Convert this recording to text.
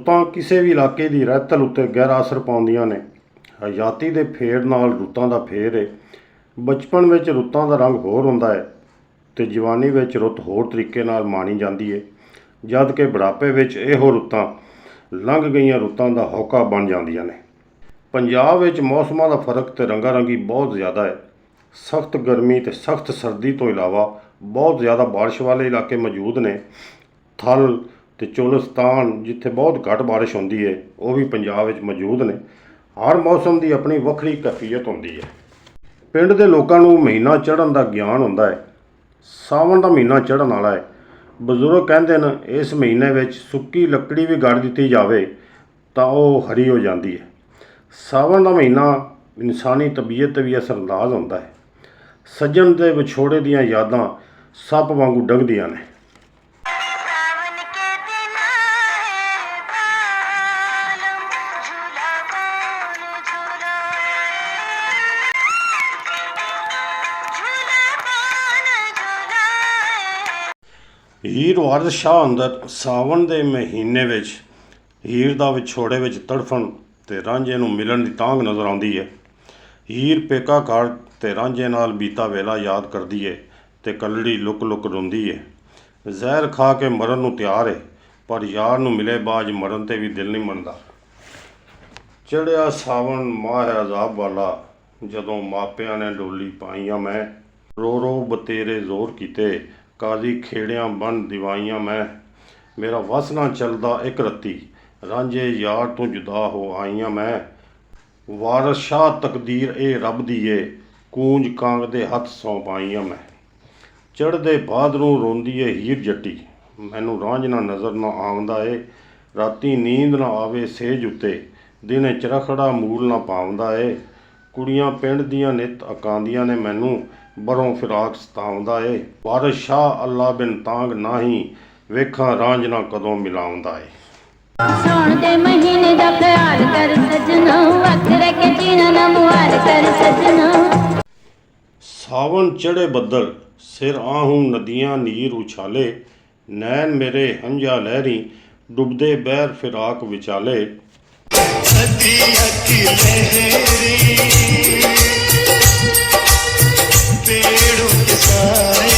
ਰੁੱਤਾਂ ਕਿਸੇ ਵੀ ਇਲਾਕੇ ਦੀ ਰਹਿਤਲ ਉੱਤੇ ਗਹਿਰਾ ਅਸਰ ਪਾਉਂਦੀਆਂ ਨੇ। ਹਯਾਤੀ ਦੇ ਫੇਰ ਨਾਲ ਰੁੱਤਾਂ ਦਾ ਫੇਰ ਹੈ। ਬਚਪਨ ਵਿੱਚ ਰੁੱਤਾਂ ਦਾ ਰੰਗ ਹੋਰ ਹੁੰਦਾ ਹੈ ਅਤੇ ਜਵਾਨੀ ਵਿੱਚ ਰੁੱਤ ਹੋਰ ਤਰੀਕੇ ਨਾਲ ਮਾਣੀ ਜਾਂਦੀ ਹੈ, ਜਦ ਕਿ ਬੁਢਾਪੇ ਵਿੱਚ ਇਹੋ ਰੁੱਤਾਂ ਲੰਘ ਗਈਆਂ ਰੁੱਤਾਂ ਦਾ ਹੋਕਾ ਬਣ ਜਾਂਦੀਆਂ ਨੇ। ਪੰਜਾਬ ਵਿੱਚ ਮੌਸਮਾਂ ਦਾ ਫਰਕ ਅਤੇ ਰੰਗਾ ਰੰਗੀ ਬਹੁਤ ਜ਼ਿਆਦਾ ਹੈ। ਸਖਤ ਗਰਮੀ ਅਤੇ ਸਖਤ ਸਰਦੀ ਤੋਂ ਇਲਾਵਾ ਬਹੁਤ ਜ਼ਿਆਦਾ ਬਾਰਿਸ਼ ਵਾਲੇ ਇਲਾਕੇ ਮੌਜੂਦ ਨੇ। ਥਲ ਅਤੇ ਚੋਲਿਸਤਾਨ ਜਿੱਥੇ ਬਹੁਤ ਘੱਟ ਬਾਰਿਸ਼ ਹੁੰਦੀ ਹੈ, ਉਹ ਵੀ ਪੰਜਾਬ ਵਿੱਚ ਮੌਜੂਦ ਨੇ। ਹਰ ਮੌਸਮ ਦੀ ਆਪਣੀ ਵੱਖਰੀ ਕੈਫੀਅਤ ਹੁੰਦੀ ਹੈ। ਪਿੰਡ ਦੇ ਲੋਕਾਂ ਨੂੰ ਮਹੀਨਾ ਚੜ੍ਹਨ ਦਾ ਗਿਆਨ ਹੁੰਦਾ ਹੈ। ਸਾਵਣ ਦਾ ਮਹੀਨਾ ਚੜ੍ਹਨ ਵਾਲਾ ਹੈ। ਬਜ਼ੁਰਗ ਕਹਿੰਦੇ ਨੇ ਇਸ ਮਹੀਨੇ ਵਿੱਚ ਸੁੱਕੀ ਲੱਕੜੀ ਵੀ ਗੱਡ ਦਿੱਤੀ ਜਾਵੇ ਤਾਂ ਉਹ ਹਰੀ ਹੋ ਜਾਂਦੀ ਹੈ। ਸਾਵਣ ਦਾ ਮਹੀਨਾ ਇਨਸਾਨੀ ਤਬੀਅਤ 'ਤੇ ਵੀ ਅਸਰਅੰਦਾਜ਼ ਹੁੰਦਾ ਹੈ। ਸੱਜਣ ਦੇ ਵਿਛੋੜੇ ਦੀਆਂ ਯਾਦਾਂ ਸੱਪ ਵਾਂਗੂ ਡੰਘਦੀਆਂ ਨੇ। ਹੀਰ ਵਾਰਿਸ ਸ਼ਾਹ ਅੰਦਰ ਸਾਵਣ ਦੇ ਮਹੀਨੇ ਵਿੱਚ ਹੀਰ ਦਾ ਵਿਛੋੜੇ ਵਿੱਚ ਤੜਫਣ ਅਤੇ ਰਾਂਝੇ ਨੂੰ ਮਿਲਣ ਦੀ ਤਾਂਘ ਨਜ਼ਰ ਆਉਂਦੀ ਹੈ। ਹੀਰ ਪੇਕਾ ਘਰ ਅਤੇ ਰਾਂਝੇ ਨਾਲ ਬੀਤਾ ਵੇਲਾ ਯਾਦ ਕਰਦੀ ਹੈ ਅਤੇ ਕਲੜੀ ਲੁੱਕ ਲੁੱਕ ਰੋਂਦੀ ਹੈ। ਜ਼ਹਿਰ ਖਾ ਕੇ ਮਰਨ ਨੂੰ ਤਿਆਰ ਹੈ, ਪਰ ਯਾਰ ਨੂੰ ਮਿਲੇ ਬਾਝ ਮਰਨ 'ਤੇ ਵੀ ਦਿਲ ਨਹੀਂ ਮੰਨਦਾ। ਚੜ੍ਹਿਆ ਸਾਵਣ ਮਾਹ ਹੈ ਅਜ਼ਾਬ ਵਾਲਾ, ਜਦੋਂ ਮਾਪਿਆਂ ਨੇ ਡੋਲੀ ਪਾਈਆਂ ਮੈਂ। ਰੋ ਰੋ ਬਤੇਰੇ ਜ਼ੋਰ ਕੀਤੇ, ਕਾਜ਼ੀ ਖੇੜਿਆਂ ਬਨ ਦਿਵਾਈਆਂ ਮੈਂ। ਮੇਰਾ ਵੱਸ ਨਾ ਚੱਲਦਾ ਇੱਕ ਰੱਤੀ, ਰਾਂਝੇ ਯਾਰ ਤੋਂ ਜੁਦਾ ਹੋ ਆਈਆਂ ਮੈਂ। ਵਾਰਿਸ ਸ਼ਾਹ ਤਕਦੀਰ ਇਹ ਰੱਬ ਦੀ ਏ, ਕੂੰਜ ਕਾਂਗ ਦੇ ਹੱਥ ਸੌਂਪ ਆਈਆਂ ਮੈਂ। ਚੜ੍ਹਦੇ ਬਾਦ ਨੂੰ ਰੋਂਦੀ ਏ ਹੀਰ ਜੱਟੀ, ਮੈਨੂੰ ਰਾਂਝਣਾ ਨਜ਼ਰ ਨਾ ਆਉਂਦਾ ਏ। ਰਾਤੀ ਨੀਂਦ ਨਾ ਆਵੇ ਸੇਜ ਉੱਤੇ, ਦਿਨੇ ਚਰਖੜਾ ਮੂਲ ਨਾ ਪਾਉਂਦਾ ਏ। ਕੁੜੀਆਂ ਪਿੰਡ ਦੀਆਂ ਨਿੱਤ ਅਕਾਂਦੀਆਂ ਨੇ ਮੈਨੂੰ, ਬਰੋਂ ਫਿਰਾਕ ਸਤਾਉਂਦਾ ਏ। ਵਾਰਿਸ ਸ਼ਾਹ ਅੱਲਾ ਬਿਨ ਤਾਂਗ ਨਾਹੀਂ, ਵੇਖਾਂ ਰਾਂਝਣਾ ਕਦੋਂ ਮਿਲਾਉਂਦਾ ਏ। ਸੌਣ ਦੇ ਮਹੀਨੇ ਦਾ ਖਿਆਲ ਕਰ ਸਜਣਾ, ਵਕਤ ਰਹਿ ਕੇ ਜੀਣਾ ਨਾ ਮੁਹਾਲ ਕਰ ਸਜਣਾ। ਸਾਵਣ ਚੜ੍ਹੇ ਬੱਦਲ, ਸਿਰ ਆਹੂੰ ਨਦੀਆਂ ਨੀਰ ਉਛਾਲੇ। ਨੈਣ ਮੇਰੇ ਹੰਝਾ ਲਹਿਰੀ, ਡੁੱਬਦੇ ਬਹਿਰ ਫਿਰਾਕ ਵਿਚਾਲੇ। पेड़ों के साए